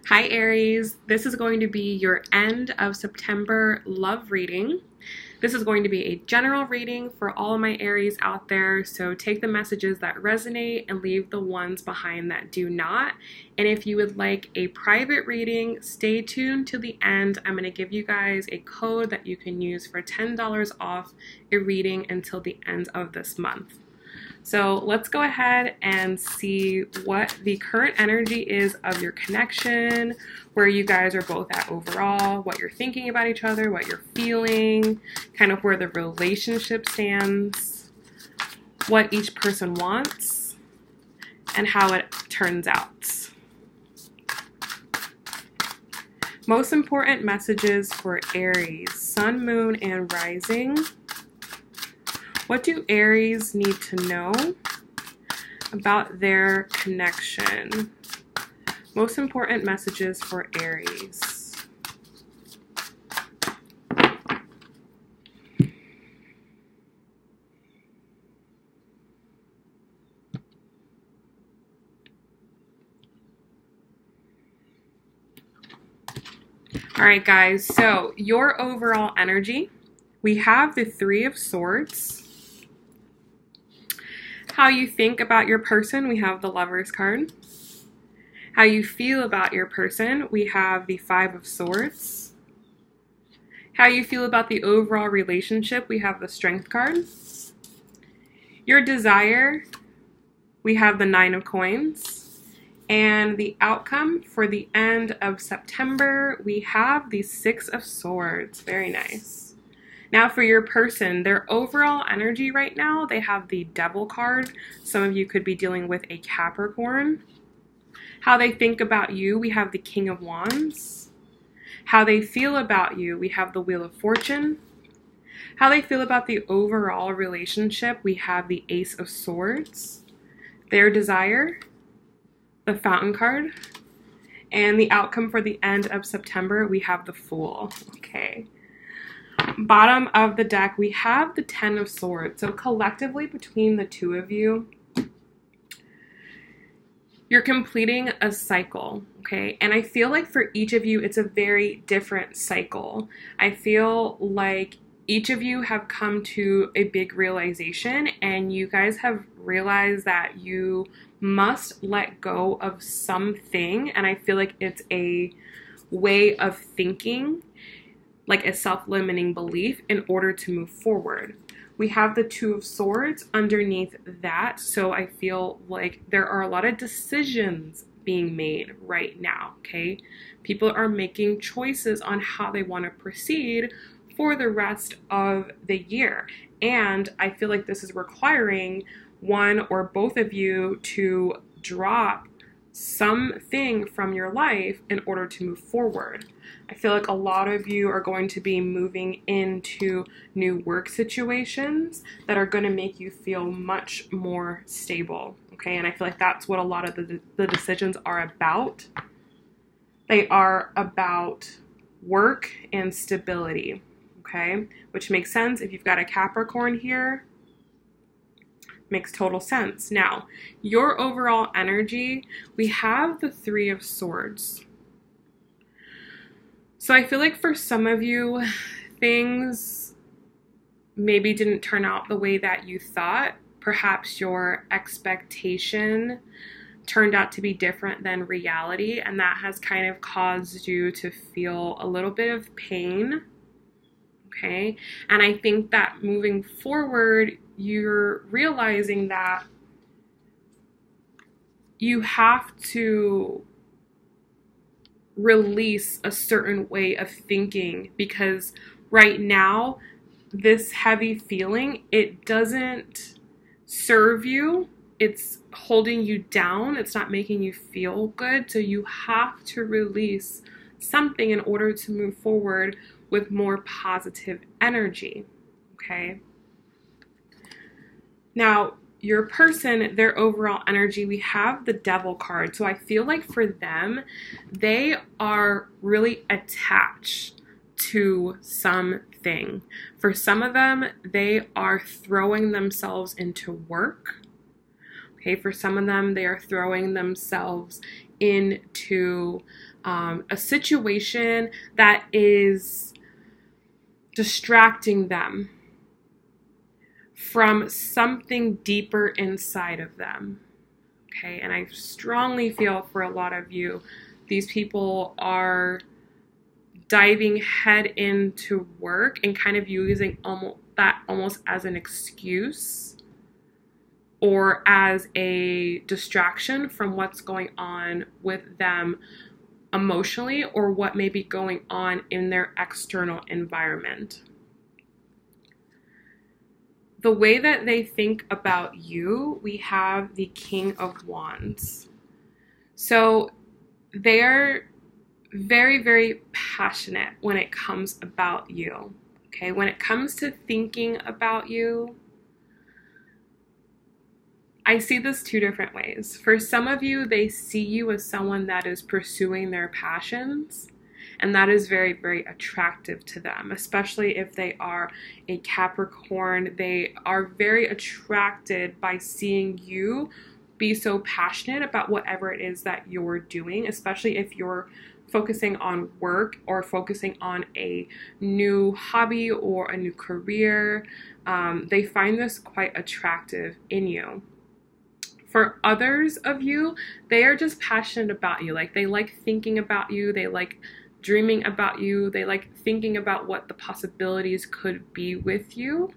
Hi Aries, this is going to be your end of September love reading. This is going to be a general reading for all of my Aries out there, so take the messages that resonate and leave the ones behind that do not. And if you would like a private reading, stay tuned to the end. I'm going to give you guys a code that you can use for $10 off a reading until the end of this month. So let's go ahead and see what the current energy is of your connection, where you guys are both at overall, what you're thinking about each other, what you're feeling, kind of where the relationship stands, what each person wants, and how it turns out. Most important messages for Aries, Sun, Moon, and Rising. What do Aries need to know about their connection? Most important messages for Aries. All right, guys, so your overall energy, we have the Three of Swords. How you think about your person, we have the Lovers card. How you feel about your person, we have the Five of Swords. How you feel about the overall relationship, we have the Strength card. Your desire, we have the Nine of Coins. And the outcome for the end of September, we have the Six of Swords. Very nice. Now for your person, their overall energy right now, they have the Devil card. Some of you could be dealing with a Capricorn. How they think about you, we have the King of Wands. How they feel about you, we have the Wheel of Fortune. How they feel about the overall relationship, we have the Ace of Swords. Their desire, the Fountain card. And the outcome for the end of September, we have the Fool. Okay. Bottom of the deck, we have the Ten of Swords. So collectively between the two of you, you're completing a cycle, okay? And I feel like for each of you, it's a very different cycle. I feel like each of you have come to a big realization, and you guys have realized that you must let go of something. And I feel like it's a way of thinking, like a self-limiting belief, in order to move forward. We have the Two of Swords underneath that, so I feel like there are a lot of decisions being made right now, okay? People are making choices on how they want to proceed for the rest of the year. And I feel like this is requiring one or both of you to drop something from your life in order to move forward. I feel like a lot of you are going to be moving into new work situations that are going to make you feel much more stable, okay? And I feel like that's what a lot of the decisions are about. They are about work and stability, okay? Which makes sense if you've got a Capricorn here. Makes total sense. Now, your overall energy, we have the Three of Swords. So I feel like for some of you, things maybe didn't turn out the way that you thought. Perhaps your expectation turned out to be different than reality, and that has kind of caused you to feel a little bit of pain. Okay? And I think that moving forward, you're realizing that you have to release a certain way of thinking, because right now, this heavy feeling, it doesn't serve you. It's holding you down. It's not making you feel good. So you have to release something in order to move forward with more positive energy, okay? Now, your person, their overall energy, we have the Devil card. So I feel like for them, they are really attached to something. For some of them, they are throwing themselves into work. Okay, for some of them, they are throwing themselves into a situation that is distracting them from something deeper inside of them. Okay, and I strongly feel for a lot of you, these people are diving head into work and kind of using almost as an excuse or as a distraction from what's going on with them emotionally or what may be going on in their external environment. The way that they think about you, we have the King of Wands. So they're very, very passionate when it comes about you. Okay, when it comes to thinking about you, I see this two different ways. For some of you, they see you as someone that is pursuing their passions, and that is very, very attractive to them, especially if they are a Capricorn. They are very attracted by seeing you be so passionate about whatever it is that you're doing, especially if you're focusing on work or focusing on a new hobby or a new career. They find this quite attractive in you. For others of you, they are just passionate about you. Like, they like thinking about you. They like dreaming about you. They like thinking about what the possibilities could be with you,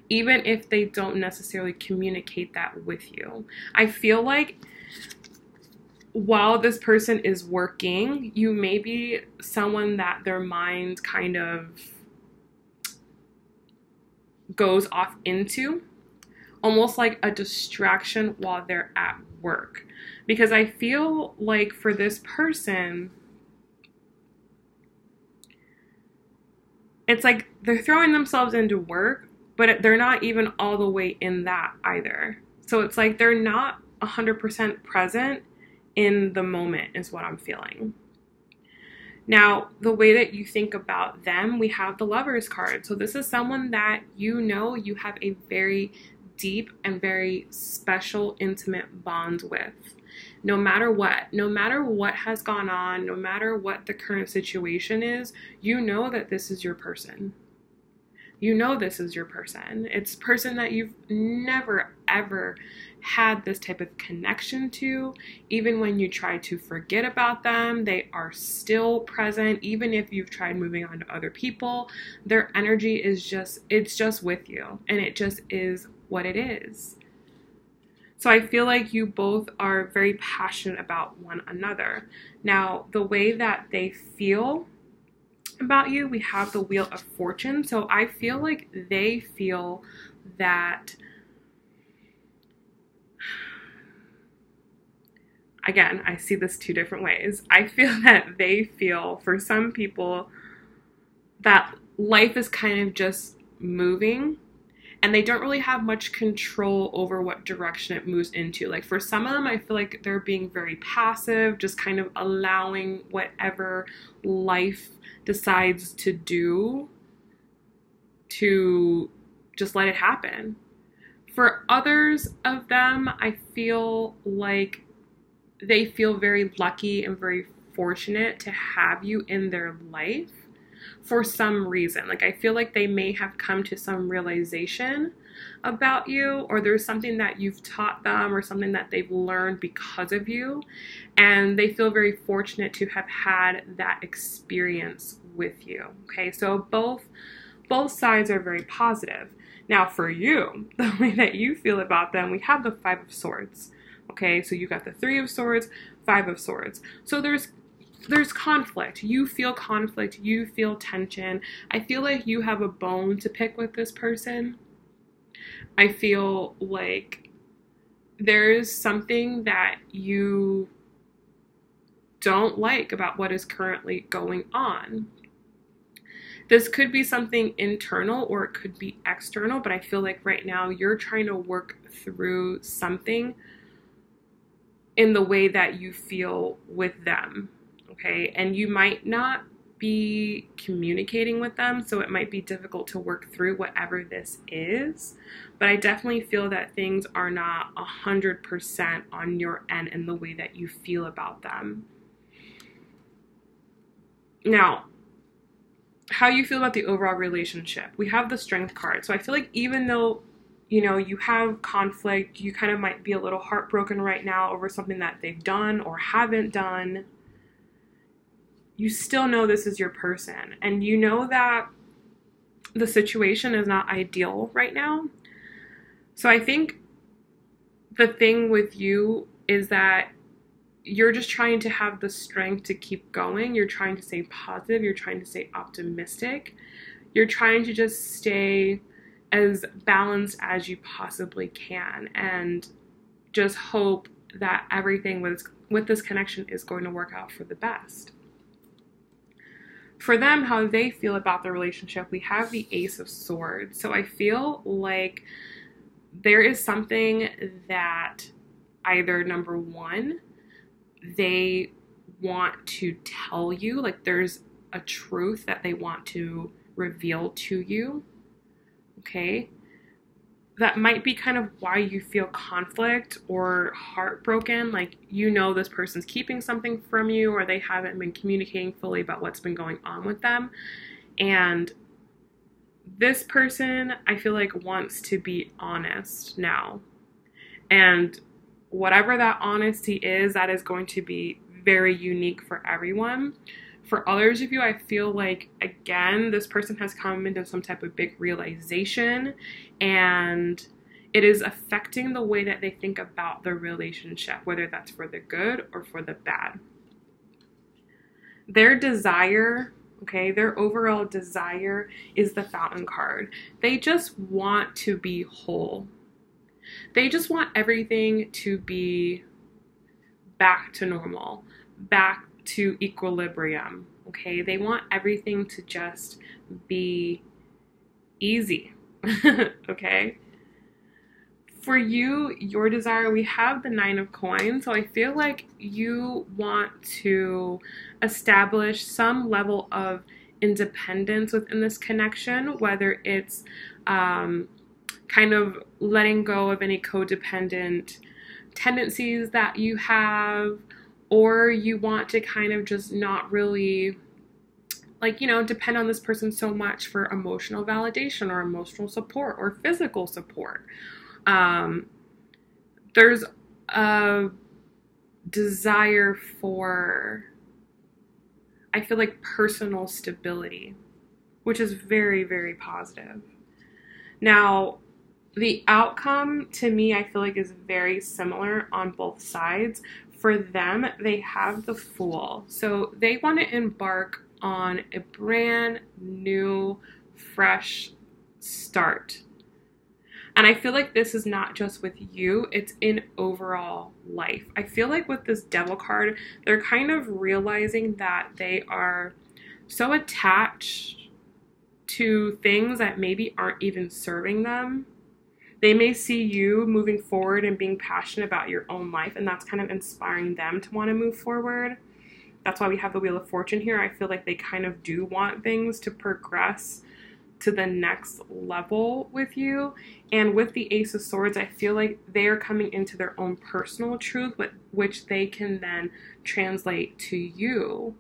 even if they don't necessarily communicate that with you. I feel like while this person is working, you may be someone that their mind kind of goes off into, almost like a distraction while they're at work. Because I feel like for this person, it's like they're throwing themselves into work, but they're not even all the way in that either. So it's like they're not 100% present in the moment is what I'm feeling. Now, the way that you think about them, we have the Lovers card. So this is someone that you know you have a very deep and very special, intimate bond with. No matter what has gone on, no matter what the current situation is, you know that this is your person. You know this is your person. It's a person that you've never, ever had this type of connection to. Even when you try to forget about them, they are still present. Even if you've tried moving on to other people, their energy is it's just with you. And it just is what it is. So I feel like you both are very passionate about one another. Now, the way that they feel about you, we have the Wheel of Fortune. So I feel like they feel that, again, I see this two different ways. I feel that they feel, for some people, that life is kind of just moving and they don't really have much control over what direction it moves into. Like, for some of them, I feel like they're being very passive, just kind of allowing whatever life decides to do to just let it happen. For others of them, I feel like they feel very lucky and very fortunate to have you in their life for some reason. Like, I feel like they may have come to some realization about you, or there's something that you've taught them or something that they've learned because of you, and they feel very fortunate to have had that experience with you. Okay, so both sides are very positive. Now, for you, the way that you feel about them, we have the Five of Swords. Okay, so you got the Three of Swords, Five of Swords. So there's conflict. You feel conflict. You feel tension. I feel like you have a bone to pick with this person. I feel like there's something that you don't like about what is currently going on. This could be something internal or it could be external, but I feel like right now you're trying to work through something in the way that you feel with them. Okay, and you might not be communicating with them, so it might be difficult to work through whatever this is, but I definitely feel that things are not 100% on your end in the way that you feel about them. Now, how you feel about the overall relationship. We have the Strength card. So I feel like even though, you know, you have conflict, you kind of might be a little heartbroken right now over something that they've done or haven't done, you still know this is your person. And you know that the situation is not ideal right now. So I think the thing with you is that you're just trying to have the strength to keep going. You're trying to stay positive. You're trying to stay optimistic. You're trying to just stay as balanced as you possibly can and just hope that everything with this connection is going to work out for the best. For them, how they feel about the relationship, we have the Ace of Swords. So I feel like there is something that either, number one, they want to tell you, like there's a truth that they want to reveal to you, okay? That might be kind of why you feel conflict or heartbroken, like you know this person's keeping something from you or they haven't been communicating fully about what's been going on with them. And this person, I feel like, wants to be honest now. And whatever that honesty is, that is going to be very unique for everyone. For others of you, I feel like, again, this person has come into some type of big realization and it is affecting the way that they think about the relationship, whether that's for the good or for the bad. Their desire, okay, their overall desire is the Fountain card. They just want to be whole. They just want everything to be back to normal, back to equilibrium, okay? They want everything to just be easy, okay? For you, your desire, we have the Nine of Coins, so I feel like you want to establish some level of independence within this connection, whether it's kind of letting go of any codependent tendencies that you have, or you want to kind of just not really, like, you know, depend on this person so much for emotional validation or emotional support or physical support. There's a desire for, I feel like, personal stability, which is very, very positive. Now, the outcome to me, I feel like, is very similar on both sides. For them, they have the Fool. So they want to embark on a brand new, fresh start. And I feel like this is not just with you, it's in overall life. I feel like with this Devil card, they're kind of realizing that they are so attached to things that maybe aren't even serving them. They may see you moving forward and being passionate about your own life, and that's kind of inspiring them to want to move forward. That's why we have the Wheel of Fortune here. I feel like they kind of do want things to progress to the next level with you. And with the Ace of Swords, I feel like they are coming into their own personal truth, which they can then translate to you.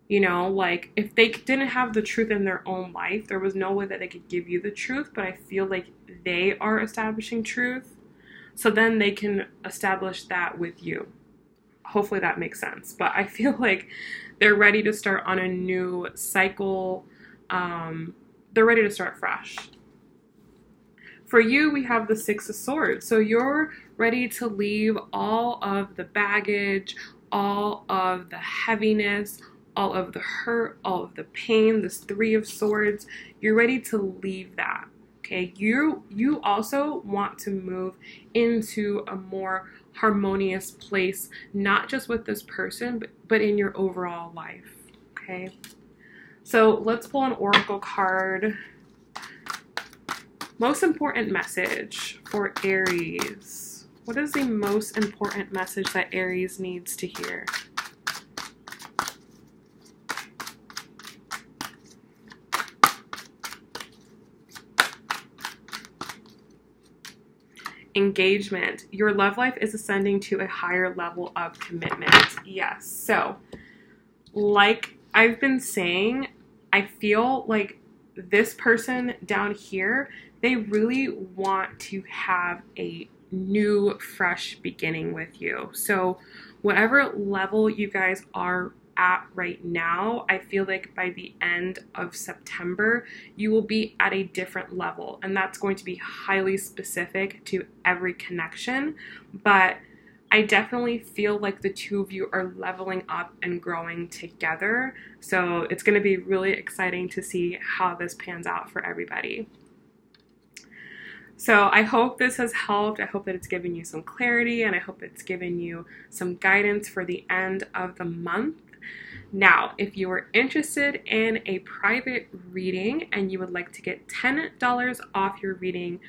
You know, like if they didn't have the truth in their own life, there was no way that they could give you the truth, but I feel like they are establishing truth. So then they can establish that with you. Hopefully that makes sense. But I feel like they're ready to start on a new cycle. They're ready to start fresh. For you, we have the Six of Swords. So you're ready to leave all of the baggage, all of the heaviness, all of the hurt, all of the pain, this Three of Swords. You're ready to leave that, okay? You also want to move into a more harmonious place, not just with this person, but in your overall life, okay? So let's pull an oracle card. Most important message for Aries. What is the most important message that Aries needs to hear? Engagement. Your love life is ascending to a higher level of commitment. Yes. So, like I've been saying, I feel like this person down here, they really want to have a new, fresh beginning with you. So, whatever level you guys are at right now, I feel like by the end of September, you will be at a different level. And that's going to be highly specific to every connection. But I definitely feel like the two of you are leveling up and growing together. So it's going to be really exciting to see how this pans out for everybody. So I hope this has helped. I hope that it's given you some clarity, and I hope it's given you some guidance for the end of the month. Now, if you are interested in a private reading and you would like to get $10 off your reading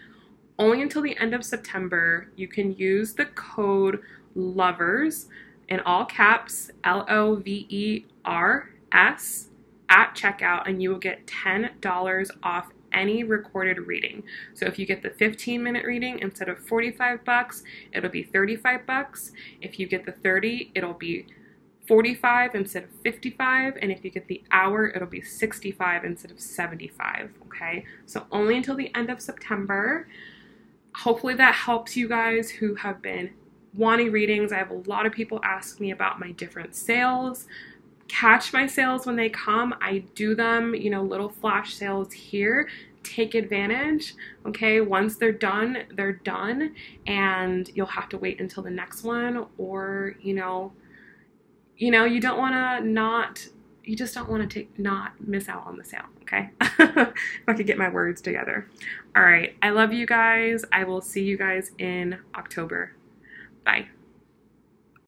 only until the end of September, you can use the code LOVERS in all caps, LOVERS, at checkout, and you will get $10 off any recorded reading. So if you get the 15-minute reading, instead of $45, it'll be $35. If you get the 30, it'll be $45 instead of $55, and if you get the hour, it'll be $65 instead of $75. Okay, so only until the end of September. Hopefully that helps you guys who have been wanting readings. I have a lot of people ask me about my different sales. Catch my sales when they come. I do them, little flash sales here. Take advantage, okay? Once they're done, and you'll have to wait until the next one, or, you just don't want to not miss out on the sale, okay? If I could get my words together. All right, I love you guys. I will see you guys in October. Bye.